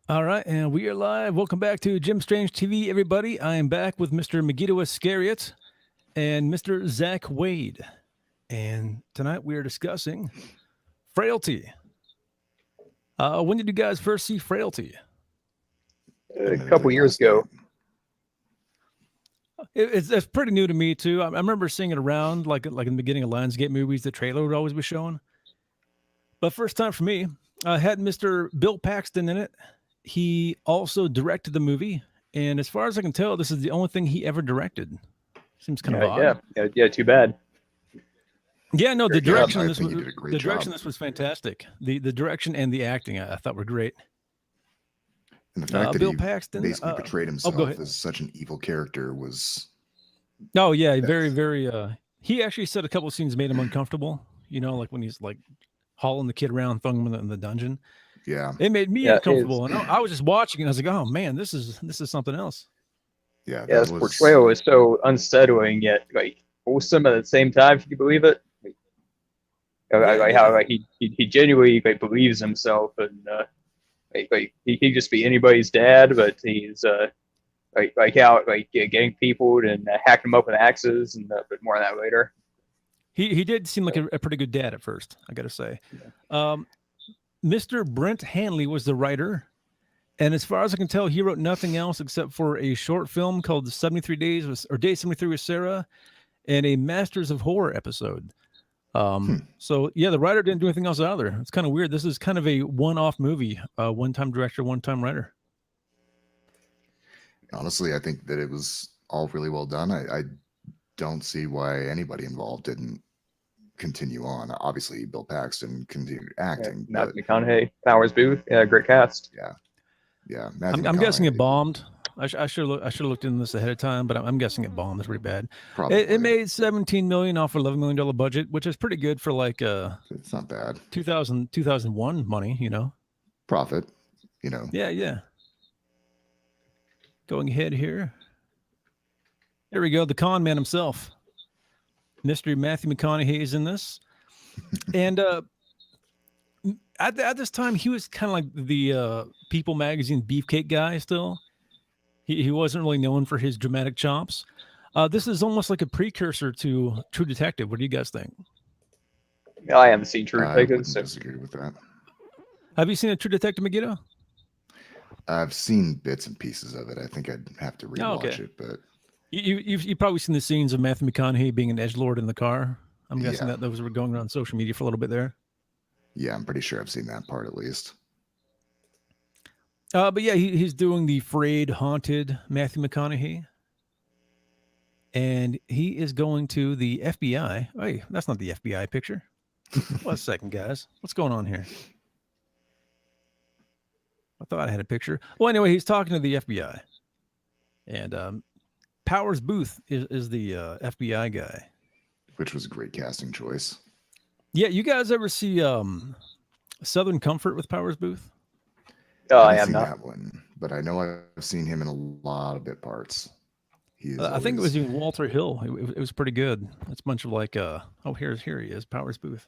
All right, and we are live. Welcome back to JimStrangeTv, everybody. I am back with Mr. Megiddo Iscariot and Mr. Zack Wade. And tonight we are discussing Frailty. When did you guys first see Frailty? A couple years ago. It's pretty new to me, too. I remember seeing it around, like in the beginning of Lionsgate movies, the trailer would always be showing. But first time for me, I had Mr. Bill Paxton in it. He also directed the movie, and as far as I can tell, this is the only thing he ever directed. Seems kind of odd. Yeah. Too bad. Yeah, no, the direction job. this was the direction this was fantastic. The direction and the acting I thought were great. And the fact that Bill he Paxton basically portrayed himself ahead. as such an evil character was. Oh yeah, very, very. He actually said a couple of scenes made him uncomfortable. You know, like when he's like hauling the kid around, throwing him in the dungeon. Yeah, it made me uncomfortable, and I was just watching, and I was like, "Oh man, this is something else." Yeah, this portrayal is so unsettling yet like awesome at the same time. Can you believe it? How he genuinely believes himself, and he just be anybody's dad, but he's how getting people and hacking them up with axes, and but more on that later. He did seem like a pretty good dad at first, I gotta say. Yeah. Mr. Brent Hanley was the writer, and as far as I can tell, he wrote nothing else except for a short film called 73 Days or Day 73 with Sarah, and a Masters of Horror episode. So yeah, the writer didn't do anything else either. It's kind of weird. This is kind of a one-off movie, one-time director, one-time writer. Honestly, I think that it was all really well done. I don't see why anybody involved didn't continue on. Obviously, Bill Paxton continued acting. Yeah, McConaughey, Powers Booth, great cast. Yeah. I'm guessing it bombed. I should have looked into this ahead of time, but I'm guessing it bombed. It's pretty bad. It made $17 million off an $11 million budget, which is pretty good for like it's not bad. 2001 money, you know. Profit, you know. Yeah. Going ahead here. There we go. The con man himself. Mr. Matthew McConaughey is in this. And at this time, he was kind of like the People magazine beefcake guy still. He wasn't really known for his dramatic chops. This is almost like a precursor to True Detective. What do you guys think? I haven't seen True Detective. I disagree with that. Have you seen a True Detective, Megiddo? I've seen bits and pieces of it. I think I'd have to rewatch it, but you've probably seen the scenes of Matthew McConaughey being an edgelord in the car. I'm guessing that those were going around social media for a little bit there. Yeah, I'm pretty sure I've seen that part at least. But yeah, he's doing the frayed, haunted Matthew McConaughey. And he is going to the FBI. Hey, that's not the FBI picture. Wait a second, guys. What's going on here? I thought I had a picture. Well, anyway, he's talking to the FBI. And Powers Booth is the FBI guy. Which was a great casting choice. Yeah, you guys ever see Southern Comfort with Powers Booth? I have seen not. That one, but I know I've seen him in a lot of bit parts. I think it was even Walter Hill. It was pretty good. It's a bunch of like, here he is, Powers Booth.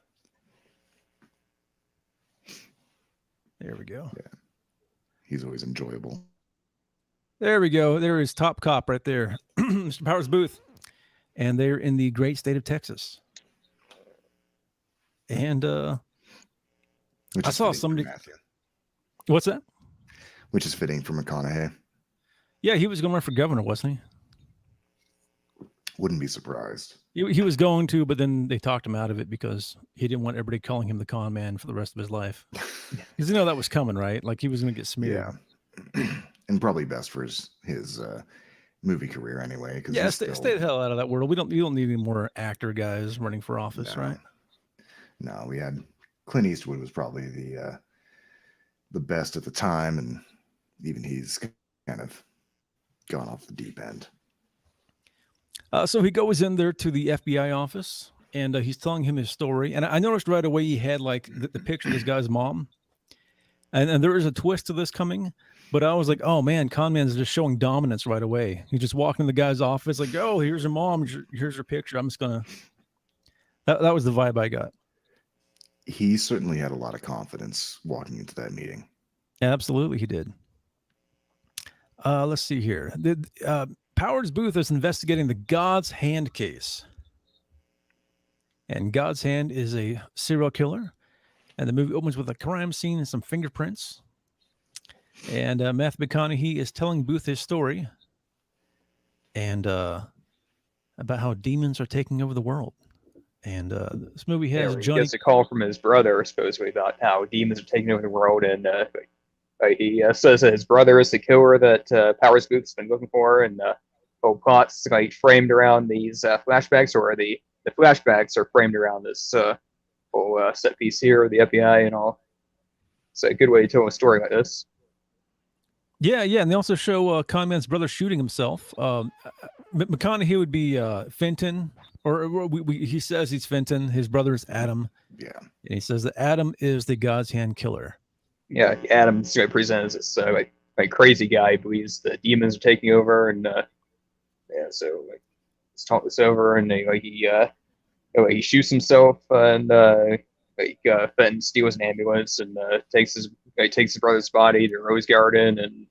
There we go. Yeah, he's always enjoyable. There we go. There is Top Cop right there, Mr. Powers Booth, and they're in the great state of Texas. And I saw somebody. What's that? Which is fitting for McConaughey. Yeah, he was going to run for governor, wasn't he? Wouldn't be surprised. He was going to, but then they talked him out of it because he didn't want everybody calling him the con man for the rest of his life. Because that was coming, right? Like he was going to get smeared. Yeah, and probably best for his movie career anyway. Yeah, stay the hell out of that world. We don't need any more actor guys running for office, right? No, we had Clint Eastwood was probably the best at the time, and even he's kind of gone off the deep end. So he goes in there to the FBI office, and he's telling him his story. And I noticed right away he had like the picture of this guy's mom. And there is a twist to this coming, but I was like, oh man, con man's just showing dominance right away. He's just walking in the guy's office like, oh, here's your mom, here's her picture. I'm just gonna. That was the vibe I got. He certainly had a lot of confidence walking into that meeting. Absolutely, he did. Let's see here. Powers Booth is investigating the God's Hand case. And God's Hand is a serial killer. And the movie opens with a crime scene and some fingerprints. And Matthew McConaughey is telling Booth his story. And about how demons are taking over the world. And this movie has he Johnny. gets a call from his brother, supposedly, about how demons are taking over the world, and he says that his brother is the killer that Powers Booth's been looking for, and whole plot's like framed around these flashbacks, or the flashbacks are framed around this whole set piece here with the FBI and all. It's a good way to tell a story like this. Yeah, and they also show Conman's brother shooting himself. McConaughey would be Fenton, or he says he's Fenton. His brother is Adam. Yeah. And he says that Adam is the God's Hand killer. Yeah, Adam's presented as this like crazy guy who believes the demons are taking over, and so like let's talk this over, and he shoots himself, and Fenton steals an ambulance and takes his brother's body to Rose Garden, and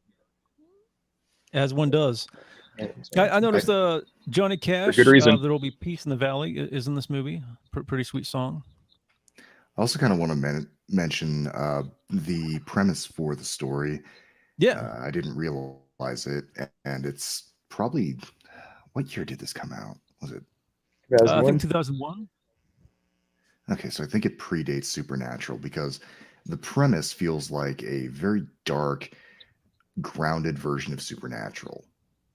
as one does. I noticed Johnny Cash, for good reason. There Will Be Peace in the Valley is in this movie. Pretty sweet song. I also kind of want to mention the premise for the story. Yeah. I didn't realize it, and it's probably, what year did this come out? Was it? I think 2001. Okay, so I think it predates Supernatural, because the premise feels like a very dark, grounded version of Supernatural,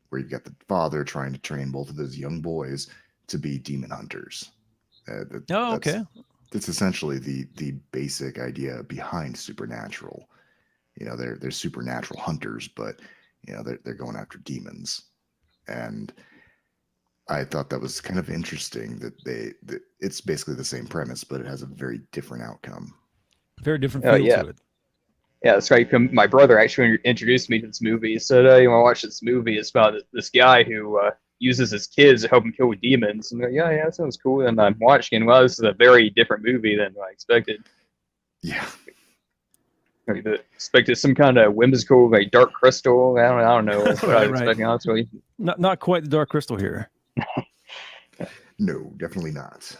where you've got the father trying to train both of those young boys to be demon hunters. Okay. That's essentially the basic idea behind Supernatural. They're supernatural hunters, but they're going after demons. And I thought that was kind of interesting that it's basically the same premise, but it has a very different outcome. Very different feel to it. Yeah, that's right. My brother actually introduced me to this movie. He said, "You want to watch this movie? It's about this guy who uses his kids to help him kill demons." And I'm like, yeah, that sounds cool. And I'm watching, and this is a very different movie than I expected. Yeah. I expected some kind of whimsical, like Dark Crystal. I don't know what I was expecting, honestly. Not quite the Dark Crystal here. No, definitely not.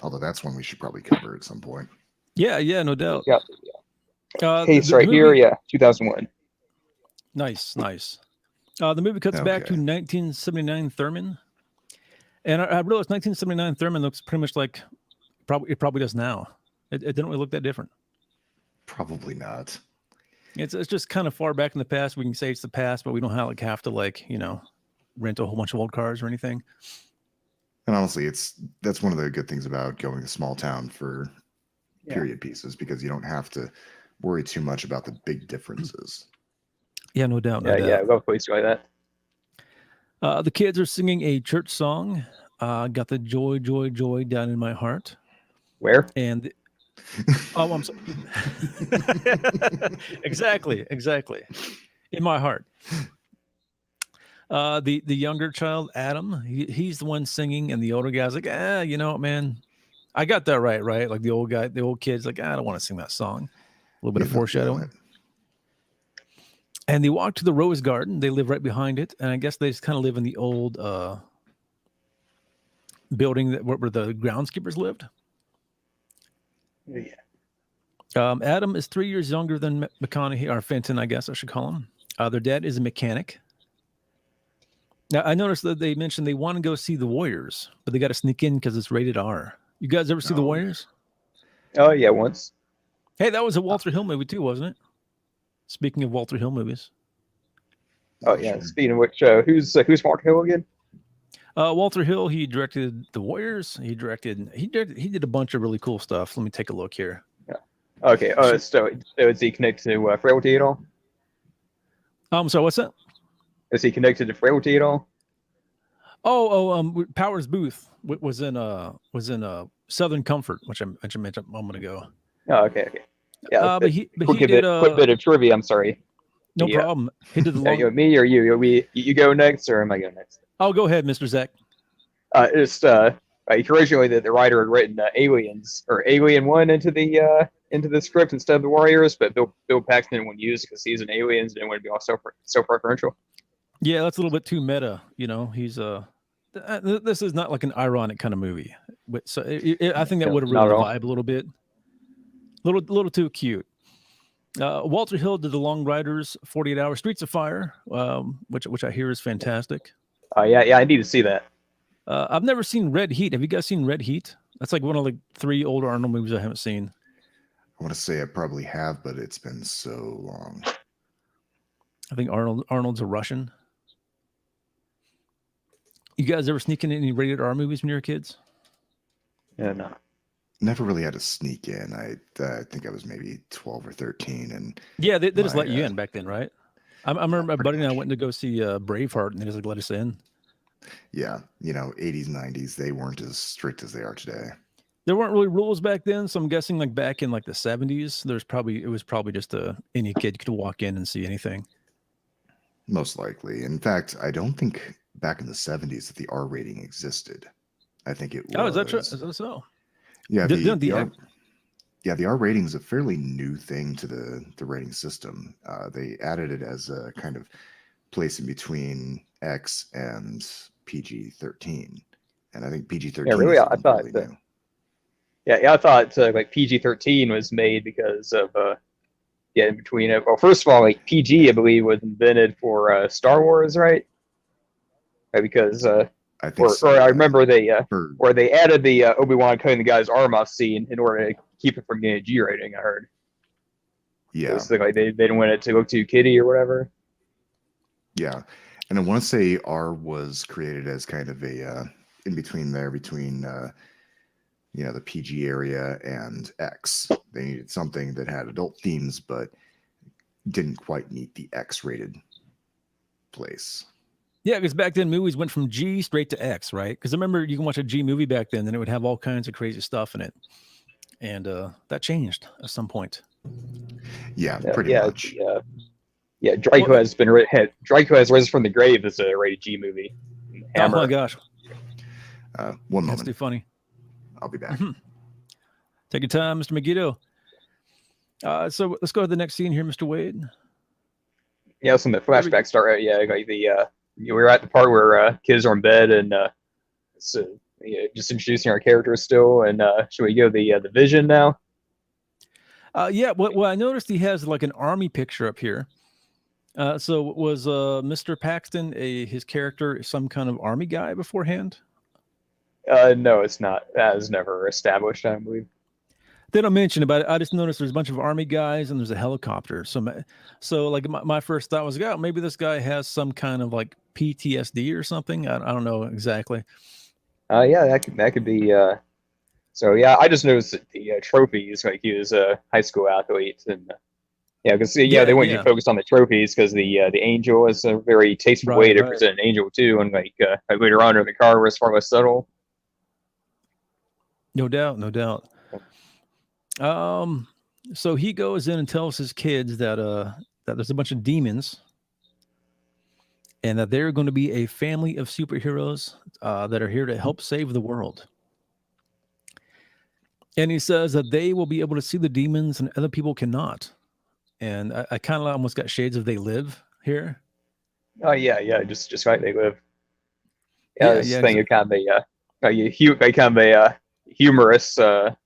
Although that's one we should probably cover at some point. Yeah, no doubt. Yeah. Case the movie, here, 2001. Nice. The movie cuts back to 1979 Thurman. And I realized 1979 Thurman looks pretty much like it probably does now. It didn't really look that different. Probably not. It's just kind of far back in the past. We can say it's the past, but we don't have to rent a whole bunch of old cars or anything. And honestly, that's one of the good things about going to small town for period pieces, because you don't have to worry too much about the big differences. Yeah, no doubt. I love places like that. The kids are singing a church song. Got the joy, joy, joy down in my heart. Where? And I'm sorry. Exactly. In my heart. The younger child, Adam, he's the one singing, and the older guy's like, man, I got that right? Like the old kid's like, I don't want to sing that song. A little bit of foreshadowing. And they walk to the Rose Garden. They live right behind it, and I guess they just kind of live in the old building where the groundskeepers lived. Yeah. Adam is 3 years younger than McConaughey, or Fenton, I guess I should call him. Their dad is a mechanic. Now, I noticed that they mentioned they want to go see The Warriors, but they got to sneak in because it's rated R. You guys ever see The Warriors? Oh, yeah, once. Hey, that was a Walter Hill movie too, wasn't it? Speaking of Walter Hill movies. Oh, yeah. Speaking of which, who's Walter Hill again? Walter Hill, he directed The Warriors. He did a bunch of really cool stuff. Let me take a look here. Yeah. Okay. So is he connected to Frailty at all? So what's that? Is he connected to Frailty at all? Powers Booth was in Southern Comfort, which I mentioned a moment ago. Oh, okay. Yeah. But he quick did bit of trivia. I'm sorry. No problem. He did the long. Me or you? You go next, or am I going next? Oh, go ahead, Mr. Zack. Originally the writer had written Aliens or Alien 1 into the into the script instead of the Warriors, but Bill Paxton didn't want to use it because he's an alien and didn't want to be all self-referential. Yeah, that's a little bit too meta. He's this is not like an ironic kind of movie. So I think that would have ruined the vibe a little bit. Little too cute. Walter Hill did The Long Riders, 48 Hours, Streets of Fire, which I hear is fantastic. Yeah, I need to see that. I've never seen Red Heat. Have you guys seen Red Heat? That's like one of the 3 older Arnold movies I haven't seen. I want to say I probably have, but it's been so long. I think Arnold's a Russian. You guys ever sneak in any rated R movies when you were kids? Yeah, no. Never really had to sneak in. I think I was maybe 12 or 13, and yeah, they just let you in back then, right? I remember my buddy and I went to go see Braveheart, and they just like let us in. Yeah, 80s, 90s, they weren't as strict as they are today. There weren't really rules back then, so I'm guessing like back in like the 70s, it was probably just any kid could walk in and see anything. Most likely. In fact, I don't think back in the 70s that the R rating existed. I think it was. Oh, is that true? Is that so? Yeah, the R rating is a fairly new thing to the rating system. They added it as a kind of place in between X and PG-13, and I think PG-13. Yeah, really, I thought. I thought like PG-13 was made because of in between it. Well, first of all, like PG, I believe, was invented for Star Wars, right? Because I think I remember where they added the Obi-Wan cutting the guy's arm off scene in order to keep it from getting a G rating. I heard. Yeah, like they didn't want it to look too kiddie or whatever. Yeah, and I want to say R was created as kind of a in between between the PG area and X. They needed something that had adult themes, but didn't quite meet the X-rated place. Yeah, because back then movies went from G straight to X, right? Because I remember you can watch a G movie back then, and it would have all kinds of crazy stuff in it, and that changed at some point. Yeah, pretty much. Yeah, Draco has risen from the grave as a rated G movie. Hammer. Oh my gosh! One moment. That's too funny. I'll be back. Take your time, Mr. Megiddo. So let's go to the next scene here, Mr. Wade. Yeah, some of the flashbacks start. Yeah, like we were at the part where kids are in bed and just introducing our characters still. And should we go the vision now? Yeah. Well, I noticed he has like an army picture up here. So was Mr. Paxton his character some kind of army guy beforehand? No, it's not. That was never established, I believe. They don't mention about it. I just noticed there's a bunch of army guys and there's a helicopter. So like my first thought was, maybe this guy has some kind of like PTSD or something. I don't know exactly. Yeah, that could be. So yeah, I just noticed that the trophies, like he was a high school athlete, and because they want you to focus on the trophies because the angel is a very tasteful way to present an angel too, and like later on in the car was far less subtle. No doubt. So he goes in and tells his kids that there's a bunch of demons and that they're going to be a family of superheroes that are here to help save the world. And he says that they will be able to see the demons and other people cannot. And I kind of almost got shades of They Live here. Oh yeah, just like They Live. This thing of kind of a humorous kind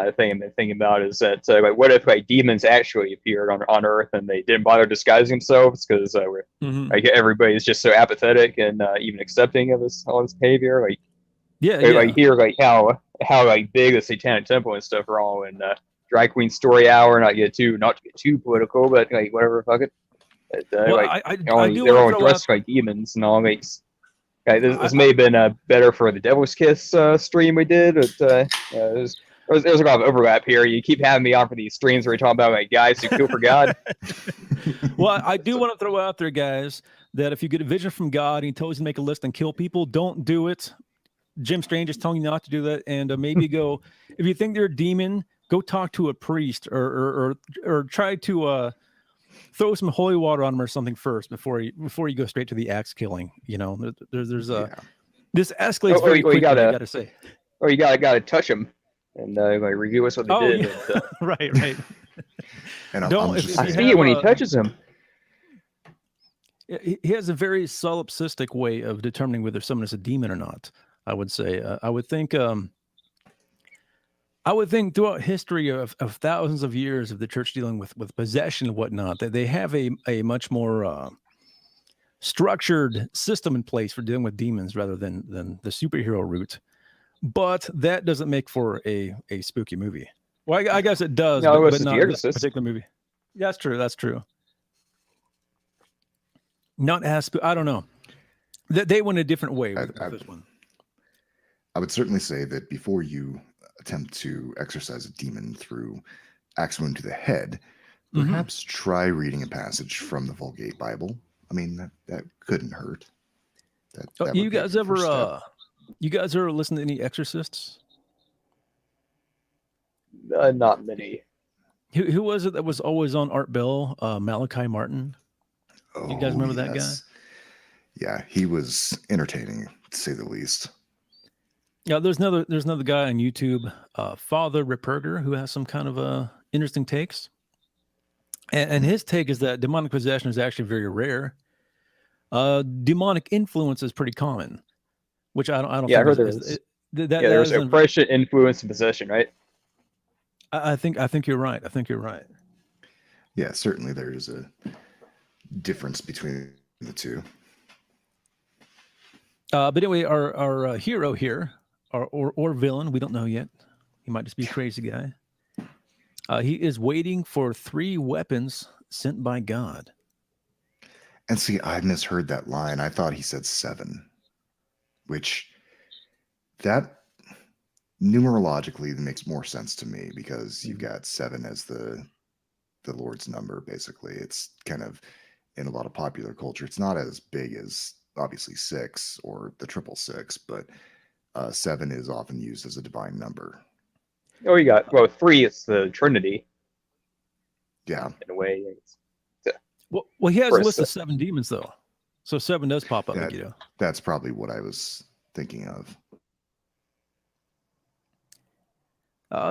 of thing. And the thing about is that like, what if like demons actually appeared on Earth and they didn't bother disguising themselves because like everybody's just so apathetic and even accepting of all this behavior. Like like here like how like big the Satanic Temple and stuff are all in Drag Queen Story Hour. Not to get too political, but like whatever, fuck it. They're all dressed like demons and all. Makes this may have been better for the Devil's Kiss stream we did, but there's a lot of overlap here. You keep having me on for these streams where you're talking about like guys who kill for God. Well, I do want to throw out there, guys, that if you get a vision from God and he tells you to make a list and kill people, don't do it. Jim Strange is telling you not to do that, and maybe go if you think they're a demon, go talk to a priest or try to throw some holy water on them or something first before you go straight to the axe killing. There's this escalates very quickly. I gotta say. Or you gotta touch them. and like review us what they Oh, did. yeah. And, right. And Don't- I'm if- just I you saying, see it when he have, touches him. He has a very solipsistic way of determining whether someone is a demon or not. I would say. I would think. I would think throughout history of thousands of years of the church dealing with possession and whatnot, that they have a much more structured system in place for dealing with demons rather than the superhero route. But that doesn't make for a spooky movie. Well, I guess it does, No, it but was not The in this Exorcist. particular movie. Yeah, that's true. That's true. Not as I don't know. They went a different way with this one. I would certainly say that before you attempt to exorcise a demon through axe wound to the head, Mhm. perhaps try reading a passage from the Vulgate Bible. I mean, that couldn't hurt. That would You be a guys good first ever step. you guys ever listen to any exorcists? Not many. Who was it that was always on Art Bell? Malachi Martin. You guys remember that guy? Yeah, he was entertaining, to say the least. Yeah, there's another guy on YouTube, Father Ripperger, who has some kind of interesting takes. And his take is that demonic possession is actually very rare. Demonic influence is pretty common, which I don't. Yeah, I think heard there was oppression, influence, and possession, right? I think you're right. I think you're right. Yeah, certainly there is a difference between the two. But anyway, our hero here, or villain, we don't know yet. He might just be a crazy guy. He is waiting for 3 weapons sent by God. And see, I misheard that line. I thought he said 7, which that numerologically makes more sense to me because you've got 7 as the Lord's number. Basically, it's kind of in a lot of popular culture. It's not as big as obviously 6 or the 666, but 7 is often used as a divine number. Oh, you got 3. It's the Trinity. Yeah, In a way. Well, he has a First, list of 7 demons though, so 7 does pop up. Megiddo. That's probably what I was thinking of.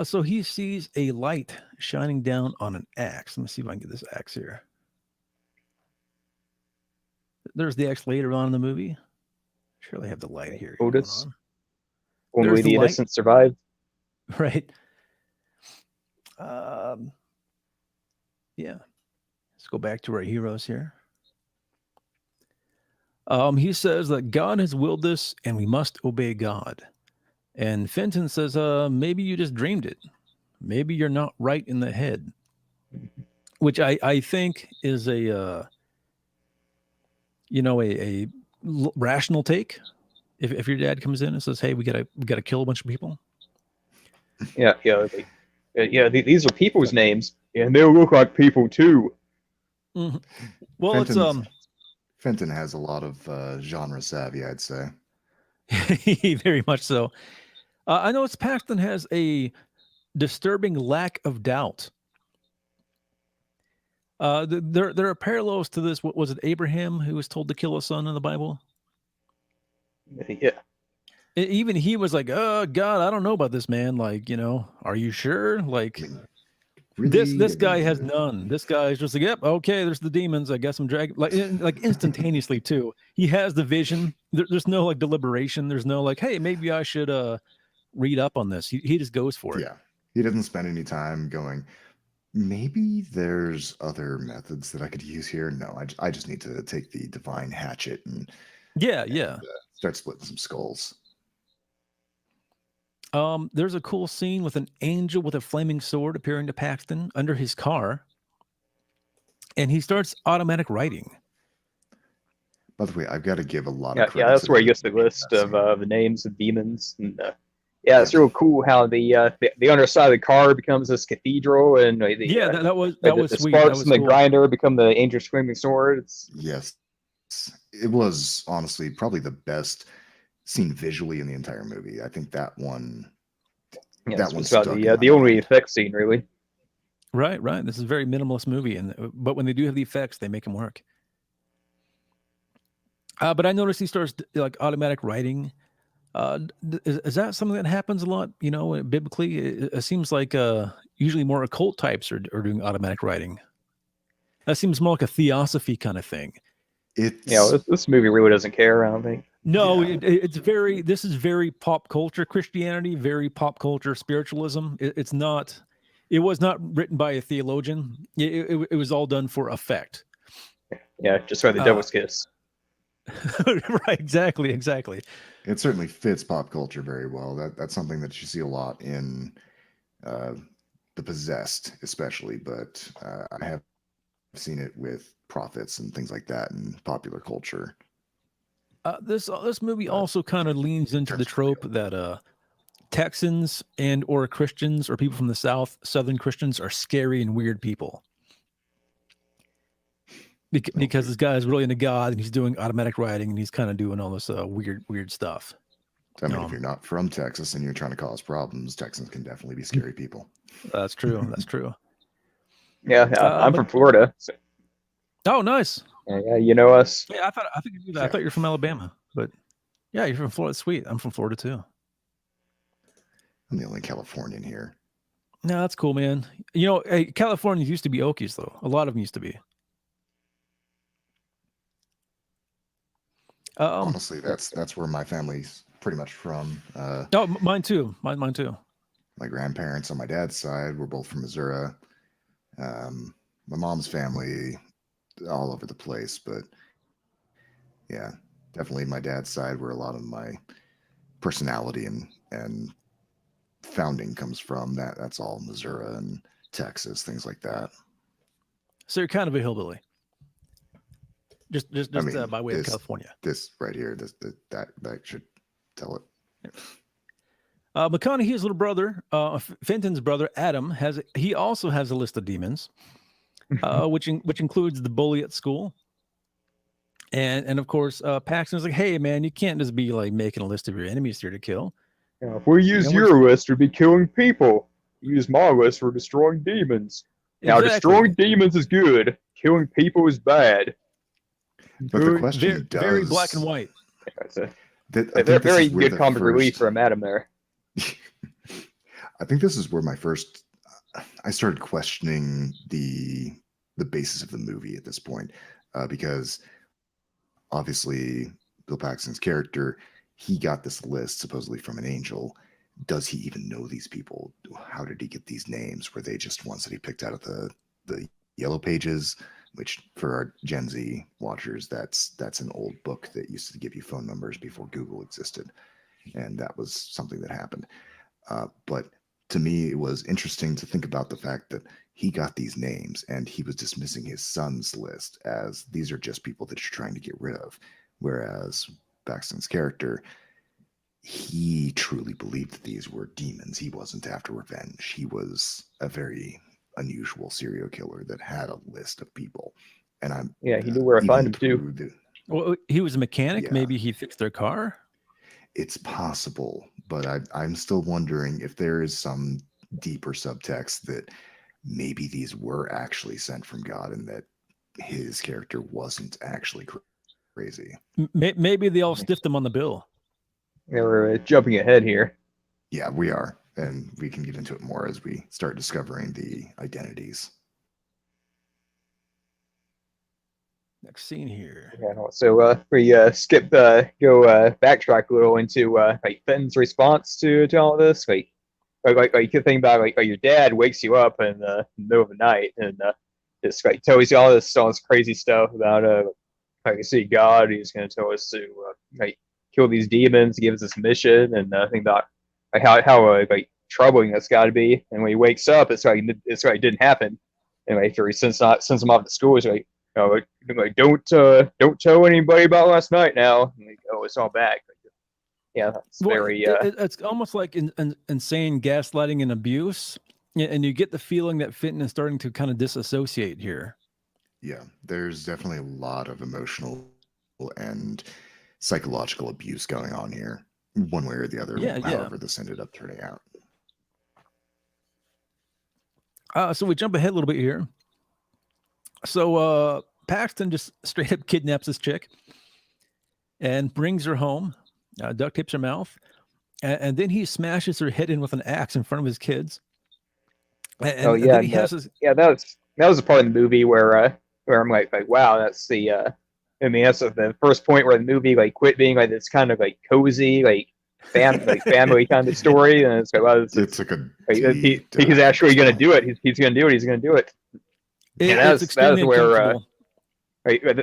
So he sees a light shining down on an axe. Let me see if I can get this axe here. There's the axe later on in the movie. Surely have the light here. Otis. There's Only the the light. innocent survive. Right. Yeah. Let's go back to our heroes here. He says that God has willed this and we must obey God. And Fenton says, maybe you just dreamed it. Maybe you're not right in the head. Which I think is a rational take. If your dad comes in and says, hey, we gotta kill a bunch of people. Yeah. These are people's names, and they look like people too. Mm-hmm. Well, Fenton has a lot of genre savvy, I'd say. very much so. I know Paxton has a disturbing lack of doubt. There are parallels to this. What was it? Abraham who was told to kill a son in the Bible. Yeah. Even he was like, "Oh God, I don't know about this, man. Like, are you sure? Like, Really? this guy has none. This guy is just like, yep, okay. There's the demons. I guess I'm dragging like instantaneously too. He has the vision. There's no like deliberation. There's no like, hey, maybe I should read up on this. He just goes for it. Yeah, he doesn't spend any time going, maybe there's other methods that I could use here. No, I just need to take the divine hatchet and start splitting some skulls. There's a cool scene with an angel with a flaming sword appearing to Paxton under his car, and he starts automatic writing. By the way, I've got to give a lot of credit. Yeah, that's where he gets the list of the names of demons. And it's real cool how the underside of the car becomes this cathedral, and that was the sweet. sparks and the cool. grinder become the angel's screaming sword. Yes, it was honestly probably the best scene visually in the entire movie. I think that one. That one's the only effect scene, really. Right. This is a very minimalist movie, but when they do have the effects, they make them work. But I noticed he starts like automatic writing. Is that something that happens a lot? Biblically, it seems like usually more occult types are doing automatic writing. That seems more like a theosophy kind of thing. This movie really doesn't care, I don't think. No, it's very. This is very pop culture Christianity, very pop culture spiritualism. It's not. It was not written by a theologian. It was all done for effect. Yeah, just for the devil's kiss. Right. Exactly. It certainly fits pop culture very well. That's something that you see a lot in The Possessed, especially. But I have seen it with prophets and things like that in popular culture. This movie also kind of leans into the trope that Texans and or Christians or people from the Southern Christians are scary and weird people. Because this guy is really into God and he's doing automatic writing and he's kind of doing all this weird stuff. I mean, if you're not from Texas and you're trying to cause problems, Texans can definitely be scary people. That's true. That's true. Yeah, I'm from Florida. So. Oh, nice. Yeah, you know us. Yeah, I thought you knew that. I thought you were from Alabama, but yeah, you're from Florida. Sweet. I'm from Florida too. I'm the only Californian here. No, that's cool, man. Hey, Californians used to be Okies, though. A lot of them used to be. Honestly, that's where my family's pretty much from. Oh, mine too. Mine too. My grandparents on my dad's side were both from Missouri. My mom's family, all over the place, but yeah, definitely my dad's side, where a lot of my personality and founding comes from. That's all Missouri and Texas, things like that. So you're kind of a hillbilly. Just by way of California. This right here, that should tell it. Yeah. McConaughey's little brother, Fenton's brother, Adam, he also has a list of demons, which includes the bully at school. And of course, Paxton's like, hey man, you can't just be like making a list of your enemies here to kill. Yeah, if we use your list, we'd be killing people. Use my list for destroying demons. Now, destroying demons is good. Killing people is bad. But the question very black and white. Yeah, very good comic relief from Adam there. I think this is where I started questioning the basis of the movie at this point, because obviously Bill Paxton's character, he got this list supposedly from an angel. Does he even know these people? How did he get these names? Were they just ones that he picked out of the yellow pages? Which, for our Gen Z watchers, that's an old book that used to give you phone numbers before Google existed, and that was something that happened. But to me, it was interesting to think about the fact that he got these names and he was dismissing his son's list as these are just people that you're trying to get rid of. Whereas Paxton's character, he truly believed that these were demons. He wasn't after revenge. He was a very unusual serial killer that had a list of people. And he knew where to find them too. Well, he was a mechanic. Yeah. Maybe he fixed their car. It's possible, but I'm still wondering if there is some deeper subtext that maybe these were actually sent from God and that his character wasn't actually crazy. Maybe they all stiffed him on the bill. Yeah, we're jumping ahead here. Yeah, we are. And we can get into it more as we start discovering the identities. Next scene here. Yeah, so we backtrack a little into like Fenton's response to all this. Like you could think about like your dad wakes you up in the middle of the night and just like tells you all this crazy stuff about how you see God. He's going to tell us to like kill these demons, give us this mission, and think about like how like troubling that's got to be. And when he wakes up, it's like it didn't happen. And like after he sends him off to school, he's like, like don't tell anybody about last night now. And like, it's all back. Yeah, it's very. It's almost like insane gaslighting and abuse, and you get the feeling that Fenton is starting to kind of disassociate here. Yeah, there's definitely a lot of emotional and psychological abuse going on here, one way or the other. However, this ended up turning out. So we jump ahead a little bit here. So Paxton just straight up kidnaps this chick and brings her home. duct tapes her mouth, and then he smashes her head in with an axe in front of his kids. And then he has this. Yeah, that was the part of the movie where I'm like wow, that's the I mean that's the first point where the movie like quit being like this kind of like cozy like family kind of story, and it's like wow, it's like a he's actually going to do it. He's going to do it. He's going to do it. And that's where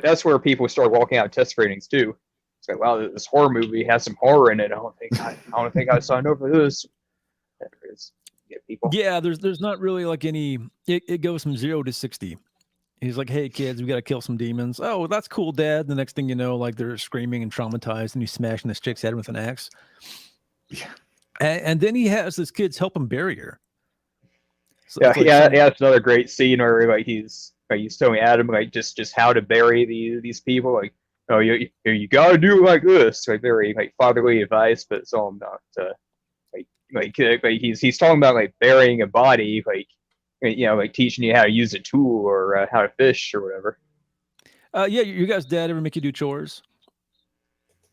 that's where people start walking out of test screenings too. It's like wow, this horror movie has some horror in it. I don't think I signed up for this. People. Yeah, there's not really like any. It goes from 0 to 60. He's like, "Hey kids, we got to kill some demons." Oh, that's cool, Dad. The next thing you know, like they're screaming and traumatized, and he's smashing this chick's head with an axe. Yeah, and then he has his kids help him bury her. So it's another great scene where like he's telling Adam like just how to bury these people. Like, oh, you got to do it like this. Like very like fatherly advice, but it's all not. Like he's talking about like burying a body, like like teaching you how to use a tool or how to fish or whatever. Yeah, your guys' dad ever make you do chores?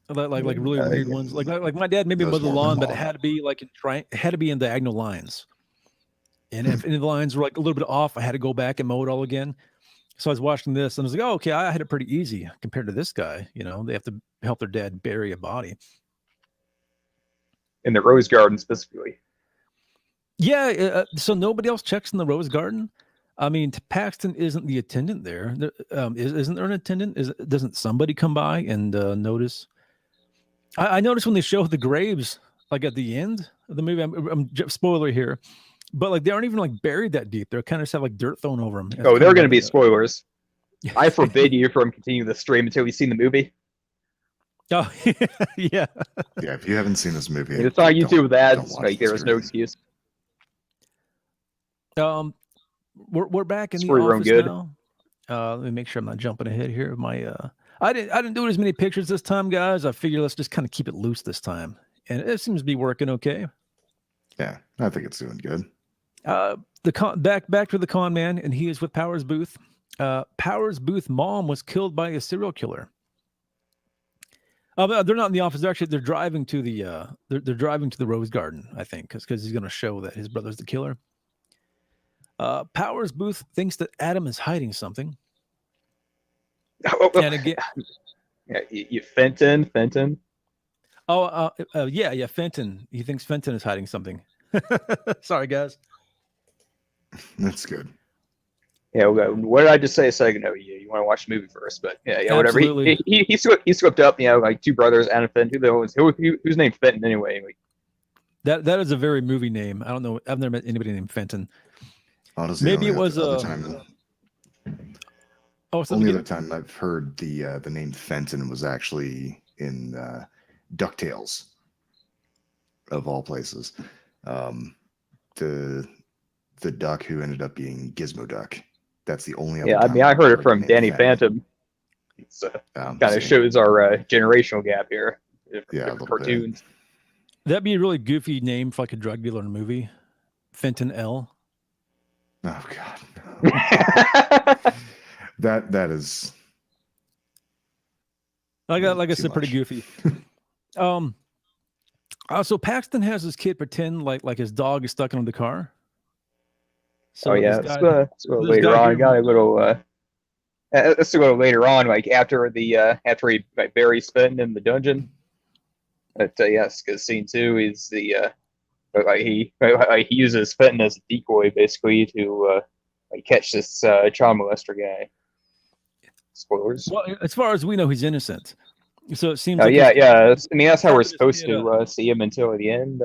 Like really weird ones. Like my dad made me mow the lawn, but it had to be like had to be in diagonal lines. And if any of the lines were like a little bit off, I had to go back and mow it all again. So I was watching this and I was like, oh, okay, I had it pretty easy compared to this guy. They have to help their dad bury a body. In the Rose Garden specifically. Yeah, so nobody else checks in the Rose Garden. I mean, Paxton isn't the attendant there. Isn't there an attendant? Doesn't somebody come by and notice? I noticed when they show the graves, like at the end of the movie. I'm spoiler here, but like they aren't even like buried that deep. They're kind of just have like dirt thrown over them. Oh, they're going to be spoilers. I forbid you from continuing the stream until you've seen the movie. Oh yeah. Yeah, if you haven't seen this movie, it's on YouTube with ads. Like there was no excuse. We're back in the office now. Let me make sure I'm not jumping ahead here. I didn't do as many pictures this time, guys. I figured let's just kind of keep it loose this time, and it seems to be working okay. Yeah, I think it's doing good. Back to the con man, and he is with Powers Booth. Powers Booth's mom was killed by a serial killer. They're not in the office. They're driving to the they're driving to the Rose Garden, I think, because he's going to show that his brother's the killer. Powers Booth thinks that Adam is hiding something. And again, you Fenton. Oh, yeah, Fenton. He thinks Fenton is hiding something. Sorry, guys. That's good. Yeah, what did I just say a second ago? You want to watch the movie first, but yeah, whatever. He slipped up, like two brothers, Adam and Fenton. Who's named Fenton anyway? That is a very movie name. I don't know. I've never met anybody named Fenton. Honestly, maybe it was other time I've heard the name Fenton was actually in DuckTales, of all places. The duck who ended up being Gizmo Duck. That's the only other time I heard it from Danny Phantom. It's kind of shows our generational gap here. Cartoons. That'd be a really goofy name for like a drug dealer in a movie. Fenton L. Oh God. that is like I said, pretty goofy. So Paxton has his kid pretend like his dog is stuck in the car. So let's go later on. Got a little. Let's go later on, like after he buries Fenton in the dungeon. But yes, because scene 2 is the he uses Fenton as a decoy basically to catch this child molester guy. Spoilers. Well, as far as we know, he's innocent. So it seems. Yeah. I mean, that's how we're supposed to see him until the end.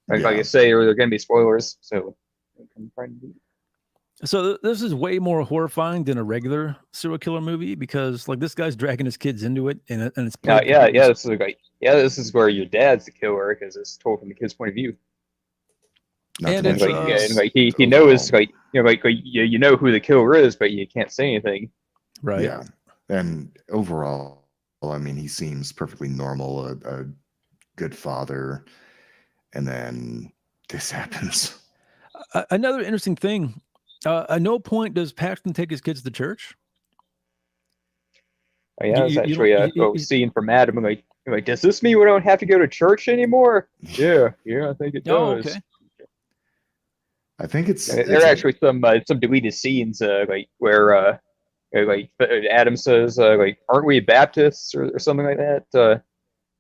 Like I say, they're going to be spoilers. So this is way more horrifying than a regular serial killer movie because like this guy's dragging his kids into it, and it's this is where your dad's the killer because it's told from the kid's point of view. And he knows you know who the killer is, but you can't say anything. Right. Yeah. And overall, I mean, he seems perfectly normal, a good father, and then this happens. Another interesting thing. At no point does Paxton take his kids to church. It's actually a scene from Adam. like, does this mean we don't have to go to church anymore? Yeah, I think it does. Oh, okay. I think it's There are actually some deleted scenes like where like Adam says like, aren't we Baptists or something like that?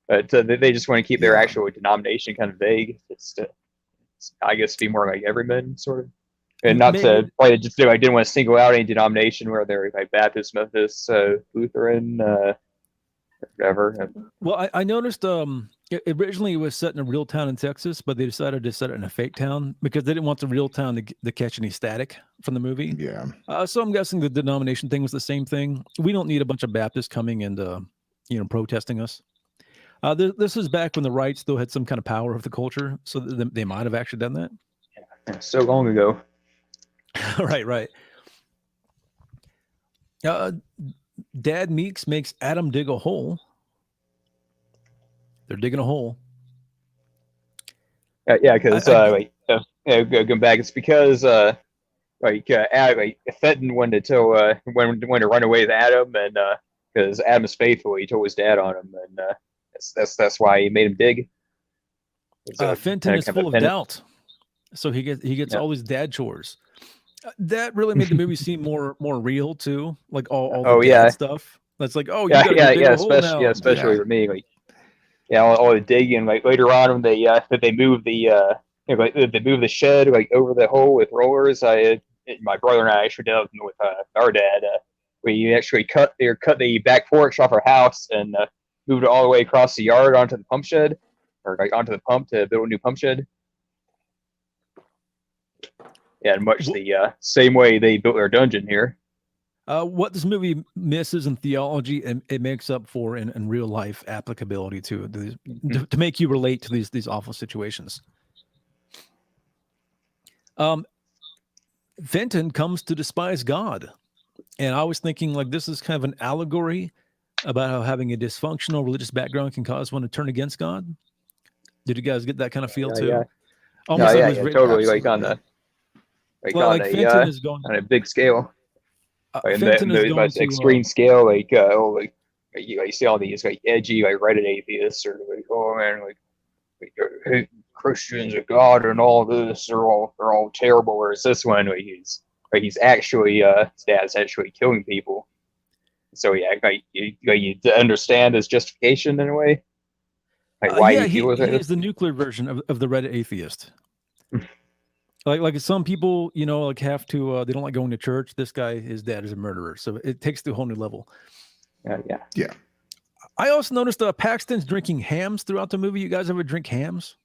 But they just want to keep their actual denomination kind of vague. It's I guess be more like everyman sort of, and not to probably just I didn't want to single out any denomination where they're like Baptist, Methodist, Lutheran, whatever. Well, I noticed originally it was set in a real town in Texas, but they decided to set it in a fake town because they didn't want the real town to catch any static from the movie. Yeah. So I'm guessing the denomination thing was the same thing. We don't need a bunch of Baptists coming and protesting us. This is back when the right still had some kind of power of the culture, so they might have actually done that. Yeah, so long ago. Right. Dad Meeks makes Adam dig a hole. They're digging a hole. Yeah, because going back, it's because Fenton wanted to run away with Adam, and because Adam is faithful, he told his dad on him, and that's why he made him dig. Fenton is full of doubt, so he gets all these dad chores. That really made the movie seem more real too, like all the dad stuff. That's like, oh, especially with me, like, all the digging. Like later on, when they move the they move the shed like over the hole with rollers. My brother and I actually did it with our dad. We actually cut the back porch off our house and moved it all the way across the yard onto the pump shed, or like onto the pump to build a new pump shed. Yeah, in much the same way they built their dungeon here. What this movie misses in theology, and it makes up for in real life applicability to make you relate to these awful situations. Fenton comes to despise God, and I was thinking like this is kind of an allegory about how having a dysfunctional religious background can cause one to turn against God. Did you guys get that kind of feel too? Yeah. Almost Totally. Like on the Fenton is going on a big scale. Fenton is going to extreme scale, you see all these like edgy like Reddit atheists or like, oh man, like Christians are God and all this, they're all terrible. Whereas this one, he's actually his dad's actually killing people. So you understand his justification in a way, like why he is the nuclear version of the Reddit atheist. Like some people, like have to, they don't like going to church. This guy, his dad is a murderer. So it takes to a whole new level. Yeah. I also noticed Paxton's drinking hams throughout the movie. You guys ever drink hams?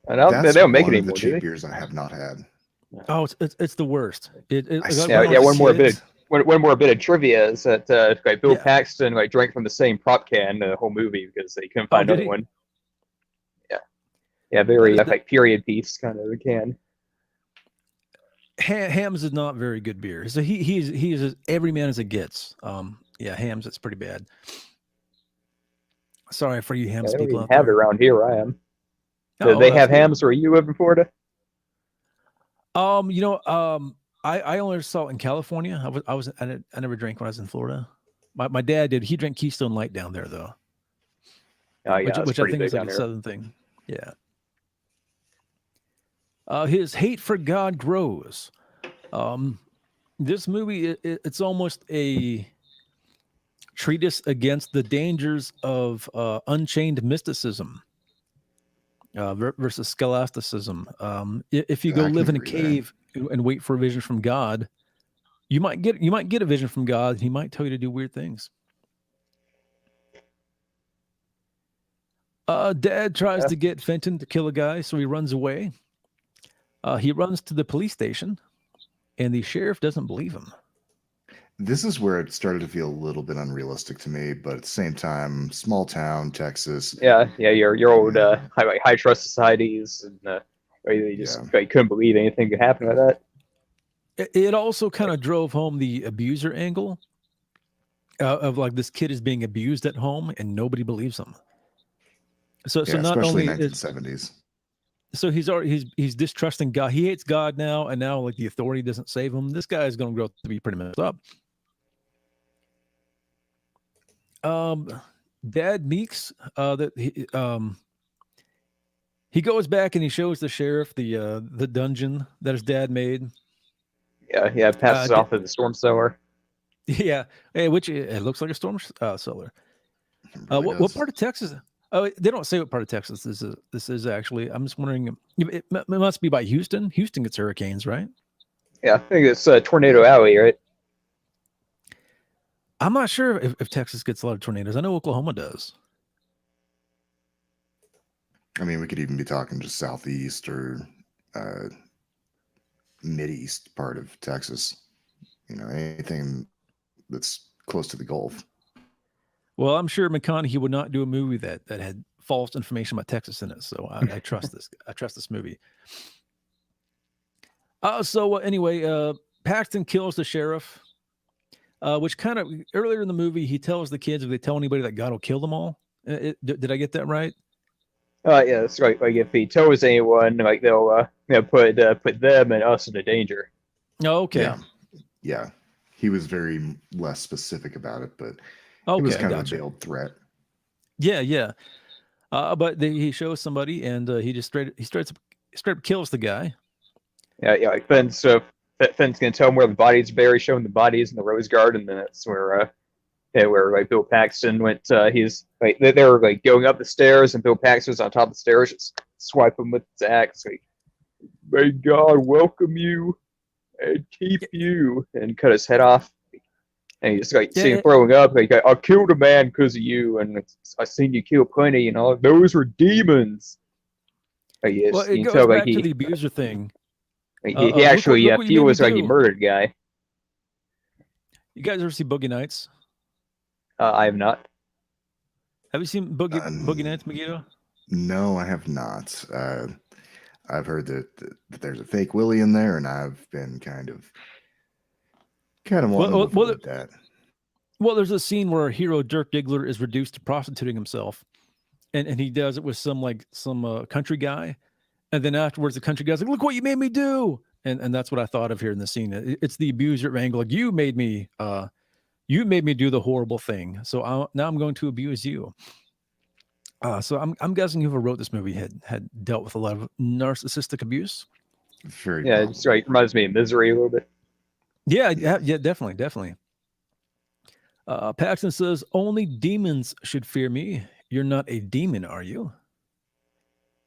They don't make it anymore, the cheap beers I have not had. Oh, it's the worst. One more bit of trivia is that Bill Paxton drank from the same prop can the whole movie because they couldn't find another one. Yeah, very period piece kind of a can. Hams is not very good beer. So he's as every man as it gets. Hams, it's pretty bad. Sorry for you hams people out there. Have it around here where I am. Do they have hams where you live in Florida? I only saw it in California. I never drank when I was in Florida. My dad did. He drank Keystone Light down there though. Which I think is like a southern thing. Yeah. His hate for God grows. This movie, it's almost a treatise against the dangers of unchained mysticism versus scholasticism. If you go live in a cave and wait for a vision from God, you might get a vision from God, and he might tell you to do weird things. Dad tries to get Fenton to kill a guy, so he runs away. He runs to the police station, and the sheriff doesn't believe him. This is where it started to feel a little bit unrealistic to me, but at the same time, small town, Texas. Yeah, your old high trust societies, and they just couldn't believe anything could happen like that. It also kind of drove home the abuser angle of like this kid is being abused at home, and nobody believes him. So not only 1970s. So he's distrusting God. He hates God now, and now like the authority doesn't save him. This guy is going to grow up to be pretty messed up. Dad Meeks, that he goes back and he shows the sheriff the dungeon that his dad made. Yeah, passes off as the storm cellar. Yeah, which it looks like a storm cellar. Really What does. part of Texas? Oh, they don't say what part of Texas this is actually. I'm just wondering. It must be by Houston. Houston gets hurricanes, right? Yeah, I think it's Tornado Alley, right? I'm not sure if Texas gets a lot of tornadoes. I know Oklahoma does. I mean, we could even be talking just southeast or mid-east part of Texas. You know, anything that's close to the Gulf. Well, I'm sure McConaughey would not do a movie that had false information about Texas in it. So I trust this. I trust this movie. Anyway, Paxton kills the sheriff, which kind of earlier in the movie he tells the kids if they tell anybody that God will kill them all. Did I get that right? Yeah, that's right. Like if he tells anyone, like they'll put them and us into danger. Oh, okay. Yeah. He was very less specific about it, but Okay, it was kind of gotcha. a veiled threat. Yeah. But he shows somebody, and he just straight up kills the guy. Yeah. Like Finn's gonna tell him where the bodies are buried, showing the bodies in the rose garden, and then that's where like Bill Paxton went. He's like they were like going up the stairs, and Bill Paxton was on top of the stairs, just swiping with Zack. It's like, may God welcome you and keep you, and cut his head off. And you just like see him throwing up. Like, I killed a man because of you, and I seen you kill plenty. You know, those were demons. Like, Well, it goes back to the abuser thing. He actually feels like he murdered a guy. You guys ever see Boogie Nights? I have not. Have you seen Boogie Nights, Megiddo? No, I have not. I've heard that there's a fake Willie in there, and I've been kind of wanting to avoid that. Well, there's a scene where hero Dirk Diggler is reduced to prostituting himself, and he does it with some country guy, and then afterwards the country guy's like, "Look what you made me do," and that's what I thought of here in the scene. It's the abuser angle. Like, you made me do the horrible thing, so now I'm going to abuse you. So I'm guessing whoever wrote this movie had dealt with a lot of narcissistic abuse. It's right. Reminds me of Misery a little bit. Yeah, definitely. Paxton says, only demons should fear me. You're not a demon, are you?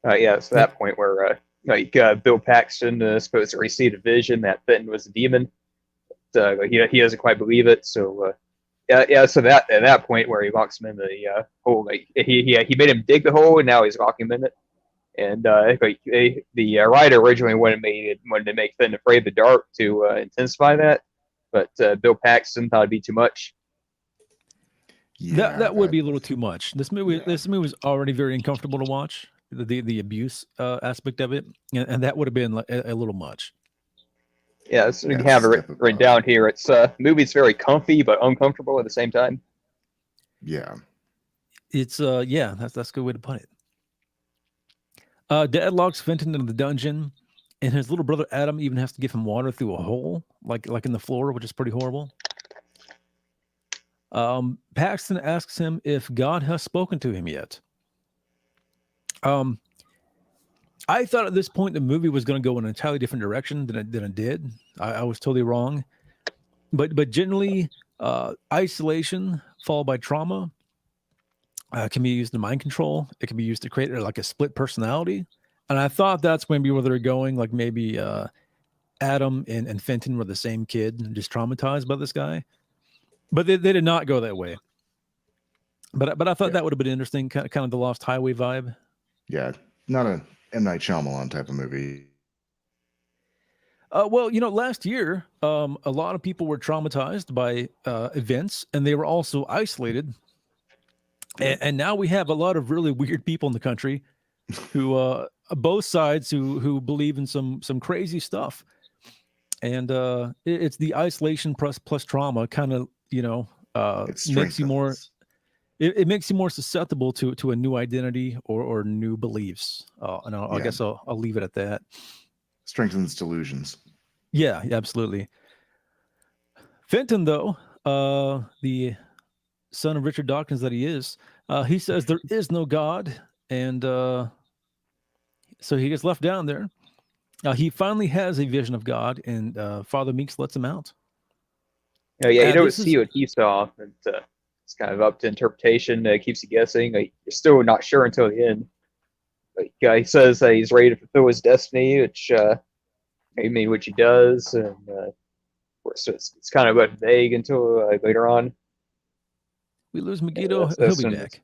So that point where Bill Paxton is supposed to receive a vision that Fenton was a demon. He doesn't quite believe it. So so that at that point where he locks him in the hole, like he made him dig the hole, and now he's locking him in it. And the writer originally wanted to make Fenton afraid of the dark to intensify that, but Bill Paxton thought it'd be too much. Yeah, that would be a little too much. This movie was already very uncomfortable to watch. The abuse aspect of it, and that would have been a little much. Yeah, so you have it written down here. It's movie's very comfy but uncomfortable at the same time. Yeah, it's that's a good way to put it. Dad locks Fenton into the dungeon, and his little brother Adam even has to give him water through a hole, like in the floor, which is pretty horrible. Paxton asks him if God has spoken to him yet. I thought at this point the movie was going to go in an entirely different direction than it did. I was totally wrong. But generally, isolation followed by trauma can be used in mind control. It can be used to create like a split personality. And I thought that's going to be where they're going. Like maybe Adam and Fenton were the same kid and just traumatized by this guy. But they did not go that way. But I thought that would have been interesting, kind of the Lost Highway vibe. Yeah, not a M. Night Shyamalan type of movie. Well, last year, a lot of people were traumatized by events, and they were also isolated. And now we have a lot of really weird people in the country who, both sides, who believe in some crazy stuff. And it's the isolation plus trauma kind of, makes you more. It makes you more susceptible to a new identity or new beliefs. And I guess I'll leave it at that. Strengthens delusions. Yeah, absolutely. Fenton, though, the son of Richard Dawkins that he is, He says there is no God, and so he gets left down there. He finally has a vision of God, and Father Meeks lets him out. Yeah, you don't This see is what he saw, and it's kind of up to interpretation. Keeps you guessing. Like, you're still not sure until the end. Like, he says that he's ready to fulfill his destiny, which which he does, and so it's kind of vague until later on. we lose Megiddo. He'll be back.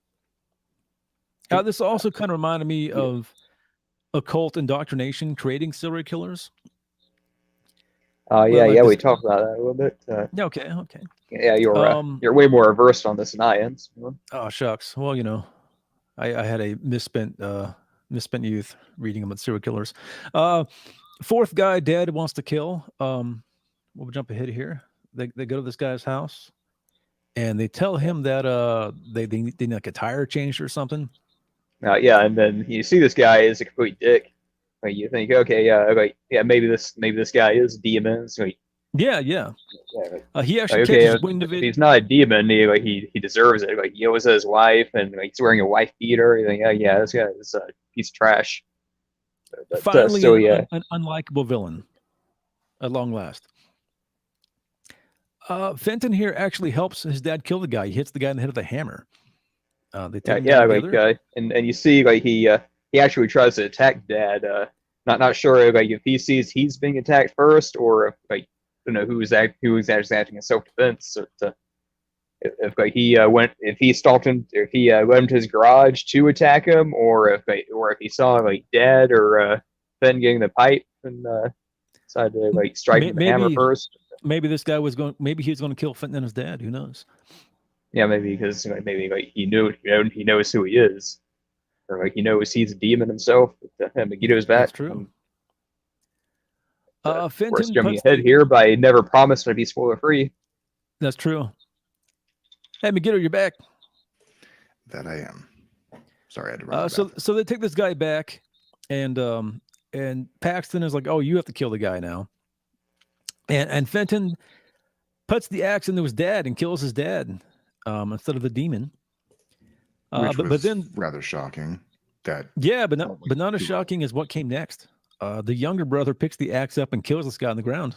This also kind of reminded me of occult indoctrination creating serial killers. We talked about that a little bit. Yeah, okay. Yeah, you're way more versed on this than I am. So. Oh shucks. Well, I had a misspent youth reading about serial killers. Fourth guy dead wants to kill. We'll jump ahead here. They go to this guy's house, and they tell him that they need like a tire changed or something. And then you see this guy is a complete dick. Like, you think, okay, maybe this guy is demons. Like, yeah. He actually like, catches wind of it. If he's not a demon, he deserves it. Like, he always has his wife, and like, he's wearing a wife beater. You think, this guy is a piece of trash. But, finally, an unlikable villain, at long last. Fenton here actually helps his dad kill the guy. He hits the guy in the head with a hammer. They take and you see like he actually tries to attack Dad. Not sure like if he sees he's being attacked first, or if like who's actually acting in self defense. If he stalked him, if he went into his garage to attack him, or if he saw like Dad or Fenn getting the pipe and decided to like strike him with the hammer first. Maybe this guy was going. Maybe he was going to kill Fenton and his dad. Who knows? Yeah, maybe because he he knows who he is, or like he knows he's a demon himself. Megiddo's back. That's true. Fenton jumping ahead here, but I never promised to be spoiler free. That's true. Hey, Megiddo, you're back. That I am. Sorry, I had to run. So they take this guy back, and Paxton is like, "Oh, you have to kill the guy now." And Fenton puts the axe into his dad and kills his dad. Instead of the demon, but then rather shocking. But not as shocking as what came next. The younger brother picks the axe up and kills this guy on the ground.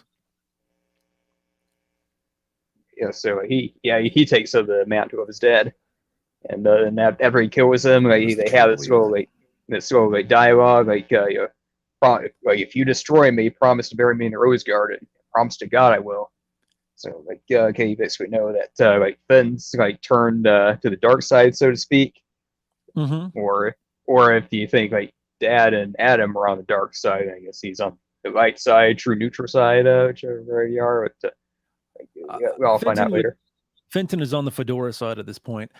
Yeah, so he takes the mantle of his dad, and after he kills him, they have this little dialogue like if you destroy me, promise to bury me in the rose garden. Promise to God I will. So you basically know that Finn's turned to the dark side, so to speak. Mm-hmm. Or if you think Dad and Adam are on the dark side, I guess he's on the light side, true neutral side, whichever you are. But I'll find out later. Fenton is on the fedora side at this point.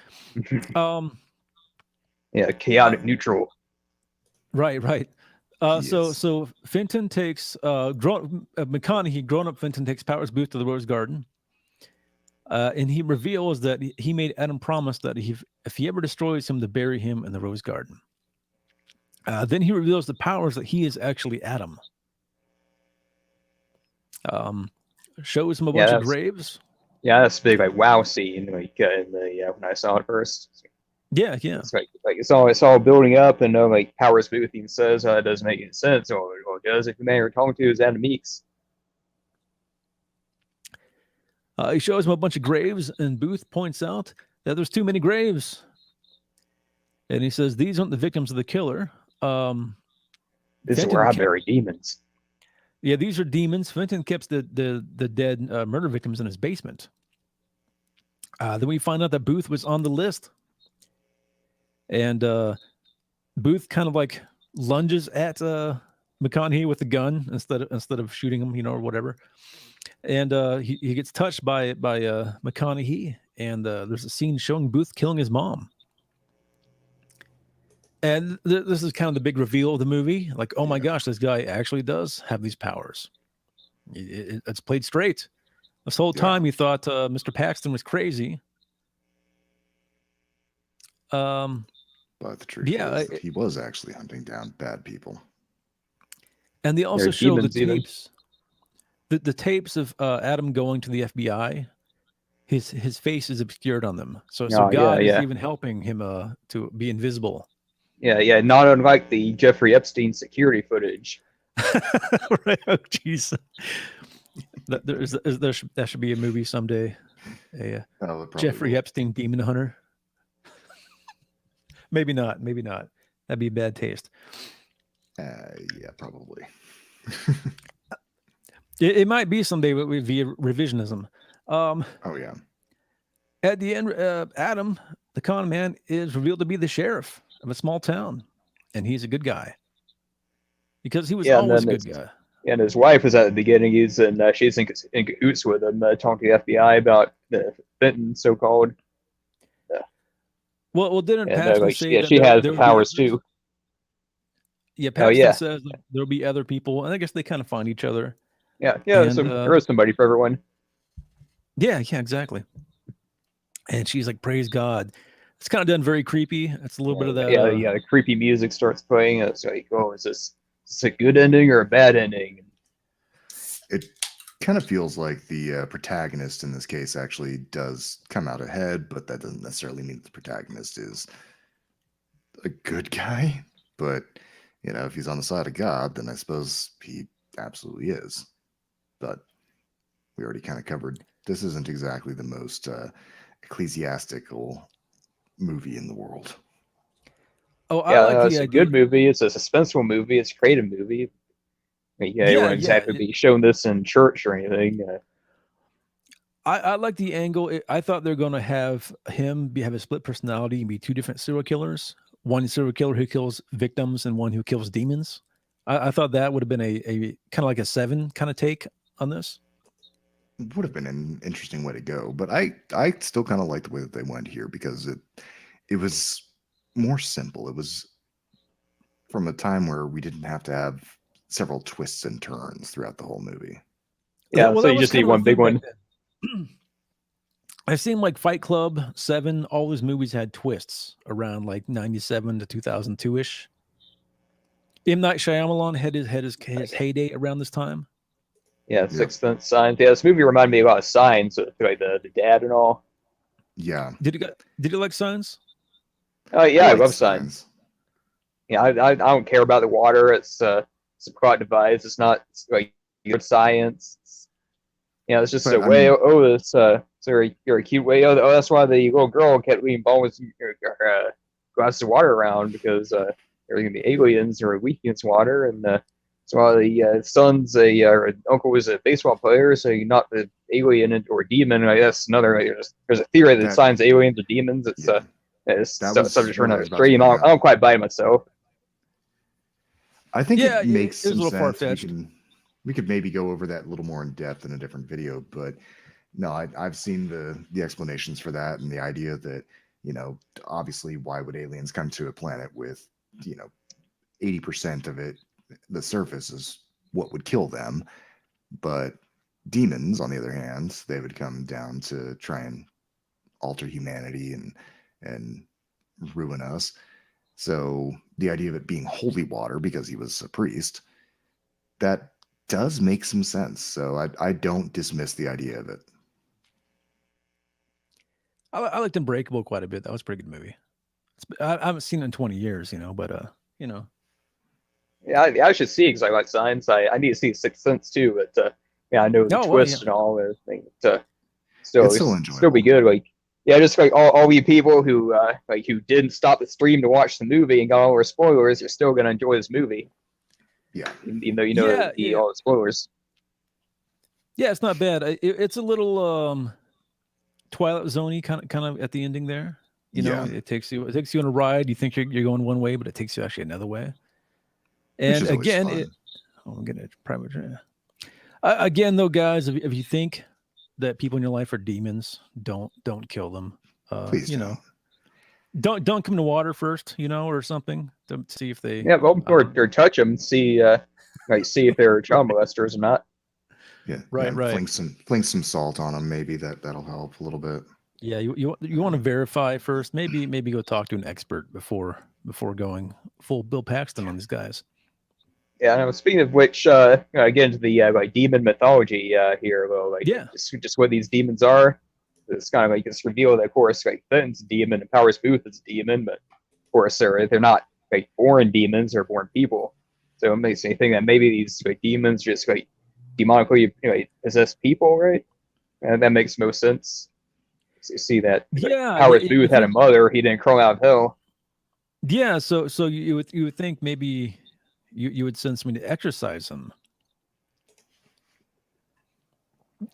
Chaotic neutral. Right. So Fenton takes McConaughey, grown-up Fenton, takes Powers Booth to the Rose Garden, and he reveals that he made Adam promise that if he ever destroys him, to bury him in the Rose Garden. Then he reveals to Powers that he is actually Adam. Shows him a bunch of graves. Yeah, that's a big wow scene in when I saw it first. Yeah. It's all building up, and Powers Booth even says it doesn't make any sense. Or it does if the man you're talking to is Adam Meeks. He shows him a bunch of graves, and Booth points out that there's too many graves. And he says these aren't the victims of the killer. This is where I bury demons. Yeah, these are demons. Fenton kept the dead murder victims in his basement. Then we find out that Booth was on the list. And Booth kind of lunges at McConaughey with the gun instead of shooting him, or whatever. And he gets touched by McConaughey, and there's a scene showing Booth killing his mom. And this is kind of the big reveal of the movie. Oh my gosh, this guy actually does have these powers. It's played straight. This whole time you thought Mr. Paxton was crazy. But the truth is that he was actually hunting down bad people. And they also show the tapes. The tapes of Adam going to the FBI his face is obscured on them. So Oh, God yeah. is even helping him to be invisible. Yeah. Not unlike the Jeffrey Epstein security footage. Right? Oh, jeez. That should be a movie someday. Jeffrey Epstein Demon Hunter. Maybe not. That'd be bad taste. Yeah, probably. It might be someday via revisionism. Oh yeah. At the end, Adam, the con man, is revealed to be the sheriff of a small town, and he's a good guy because he was always a good guy. And his wife was at the beginning. She's in cahoots with him, talking to the FBI about the Fenton, so-called. Well, didn't Paxton say that she has the powers too? Yeah, Paxton says that there'll be other people, and I guess they kind of find each other. Yeah. There is somebody for everyone. Yeah, exactly. And she's like, "Praise God." It's kind of done very creepy. It's a little bit of that. The creepy music starts playing. It's like, oh, is this a good ending or a bad ending? It kind of feels like the protagonist in this case actually does come out ahead, but that doesn't necessarily mean that the protagonist is a good guy. But if he's on the side of God, then I suppose he absolutely is. But we already kind of covered this isn't exactly the most ecclesiastical movie in the world. Oh, I like the it's idea. A good movie. It's a suspenseful movie. It's a creative movie. You wouldn't exactly be shown this in church or anything. I like the angle. I thought they're going to have him have a split personality and be two different serial killers. One serial killer who kills victims and one who kills demons. I thought that would have been a kind of like a Seven kind of take on this. It would have been an interesting way to go, but I still kind of like the way that they went here because it was more simple. It was from a time where we didn't have to have several twists and turns throughout the whole movie. Yeah, so you just need one big one. I've seen like Fight Club, Seven, all those movies had twists around like 97 to 2002-ish. M. Night Shyamalan had his heyday around this time. Yeah, Sixth Sense, Signs. Yeah, this movie reminded me about Signs, like the dad and all. Yeah. Did you like Signs? Oh yeah, I love Signs. Yeah, I don't care about the water. It's a plot device. It's not like good science. It's just a way. You're a cute way. Oh, that's why the little girl kept leaving balls glasses of water around because there were gonna be aliens or weak against water, and so while the son's uncle was a baseball player, so you're not the alien or demon. That's another. There's a theory that signs aliens or demons. It's subject for another stream. I don't quite buy it myself. I think it makes some sense. We could maybe go over that a little more in depth in a different video, but no, I've seen the explanations for that and the idea that, obviously why would aliens come to a planet with, 80% of it, the surface is what would kill them. But demons, on the other hand, they would come down to try and alter humanity and ruin us. So the idea of it being holy water because he was a priest, that does make some sense. So I don't dismiss the idea of it. I liked Unbreakable quite a bit. That was a pretty good movie. I haven't seen it in 20 years, but. Yeah, I should see because I like Signs. I need to see Sixth Sense too, but I know the twist and all everything. Still be good. Like, just like all you people who who didn't stop the stream to watch the movie and got all our spoilers, you're still gonna enjoy this movie. Yeah, even though you know all the spoilers. Yeah, it's not bad. It's a little Twilight Zone-y kind of at the ending there. It takes you on a ride. You think you're going one way, but it takes you actually another way. And again, I'm getting it private. Again, though, guys, if you think that people in your life are demons, don't kill them. Please don't come to water first, or something to see if they or touch them, see if they're child molesters or not. Yeah, right. Fling some salt on them, maybe that'll help a little bit. Yeah, you want to verify first. Maybe go talk to an expert before going full Bill Paxton on these guys. Yeah, and speaking of which, again to the demon mythology here, just what these demons are. it's kind of like it's revealed that, of course, like Fenton's a demon and Powers Booth is a demon, but of course they're not like born demons, they're born people. So it makes me think that maybe these like demons just like demonically possess people, right? And that makes most sense. So you see that Powers Booth had a mother, he didn't crawl out of hell. Yeah, so you would think maybe you would send somebody to exorcise him.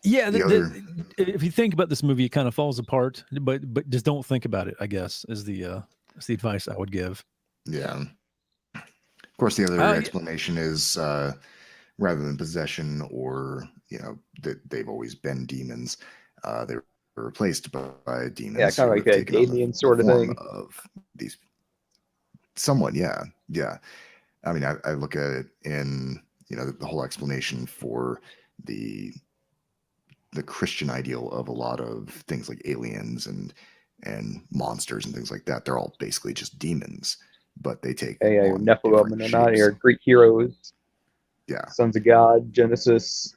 Yeah, if you think about this movie, it kind of falls apart, but just don't think about it, I guess, is the advice I would give. Yeah. Of course, the other explanation is rather than possession or, that they've always been demons, they were replaced by demons. Yeah, kind of like a Damien sort of thing. Of these, somewhat, yeah. I mean, I look at it in, the whole explanation for the Christian ideal of a lot of things like aliens and monsters and things like that. They're all basically just demons, but they take Nephilim and not your Greek heroes. Yeah, sons of God, Genesis.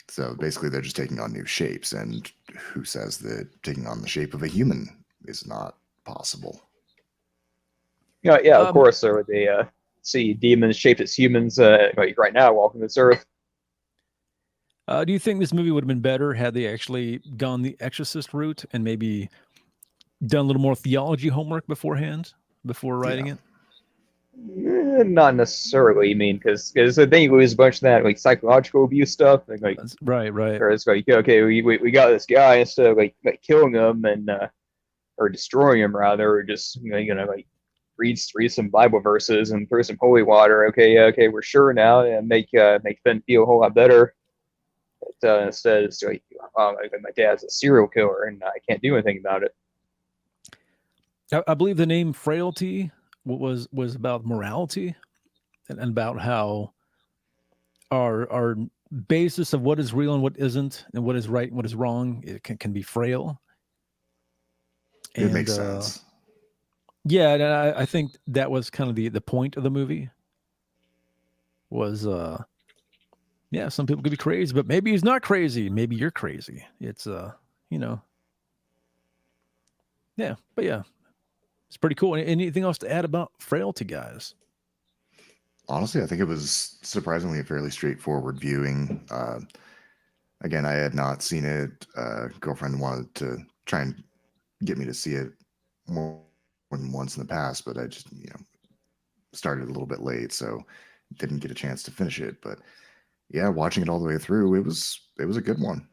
So basically, they're just taking on new shapes, and who says that taking on the shape of a human is not possible? Yeah, of course. So they see demons shaped as humans like right now walking this earth. Do you think this movie would have been better had they actually gone the Exorcist route and maybe done a little more theology homework beforehand, before writing it? Not necessarily. I mean, because I think it was a bunch of that like psychological abuse stuff. Like right. Or it's like, okay, we got this guy, instead of like killing him and or destroying him, rather, or just like read some Bible verses and throw some holy water. Okay, we're sure now, and make Finn feel a whole lot better. But, instead, it's like, my dad's a serial killer, and I can't do anything about it. I believe the name Frailty was about morality and about how our basis of what is real and what isn't, and what is right and what is wrong, it can be frail. It makes sense. Yeah, and I think that was kind of the point of the movie. Was some people could be crazy, but maybe he's not crazy. Maybe you're crazy. It's but yeah. It's pretty cool. Anything else to add about Frailty, guys? Honestly, I think it was surprisingly a fairly straightforward viewing. Again, I had not seen it. Girlfriend wanted to try and get me to see it more than once in the past, but I just, started a little bit late, so didn't get a chance to finish it. But yeah, watching it all the way through, it was a good one.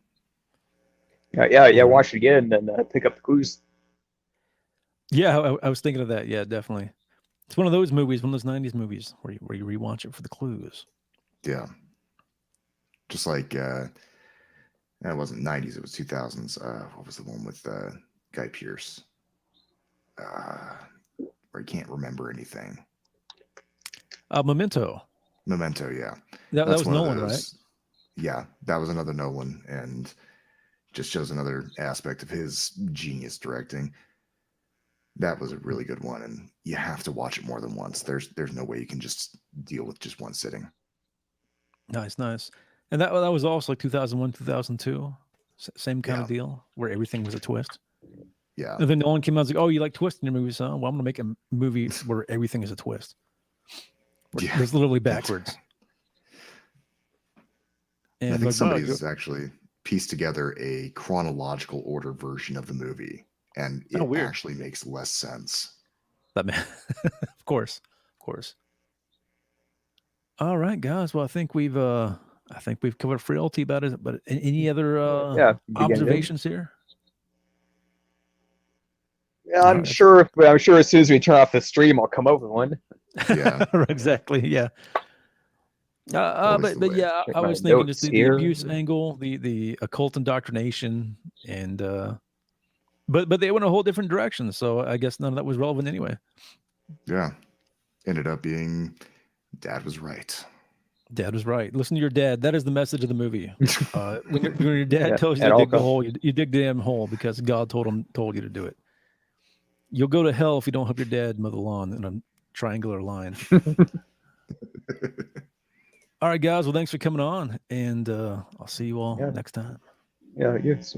Yeah. Watch it again and pick up the clues. Yeah, I was thinking of that. Yeah, definitely. It's one of those movies, one of those 90s movies where you rewatch it for the clues. Yeah. Just like, it wasn't 90s, it was 2000s. What was the one with Guy Pearce? Where he can't remember anything. Memento. Memento, yeah. That was Nolan, right? Yeah, that was another Nolan, and just shows another aspect of his genius directing. That was a really good one, and you have to watch it more than once. There's no way you can just deal with just one sitting. Nice. And that was also like 2001, 2002. Same kind of deal, where everything was a twist. Yeah. And then Nolan came out and was like, oh, you like twists in your movies, huh? Well, I'm going to make a movie where everything is a twist. It's literally backwards. And I think somebody has actually pieced together a chronological order version of the movie, and it actually makes less sense. Of course. All right, guys. Well, I think we've covered Frailty about it. But any other observations here? Yeah, I'm sure as soon as we turn off the stream, I'll come up with one. Yeah, exactly. Yeah. But yeah, I was thinking just the abuse angle, the occult indoctrination, and but they went a whole different direction. So I guess none of that was relevant anyway. Yeah, ended up being Dad was right. Dad was right. Listen to your dad. That is the message of the movie. When your dad tells you to dig the hole, you dig the damn hole because God told you to do it. You'll go to hell if you don't help your dad mow the lawn in a triangular line. All right, guys. Well, thanks for coming on, and I'll see you all next time. Yeah, yes.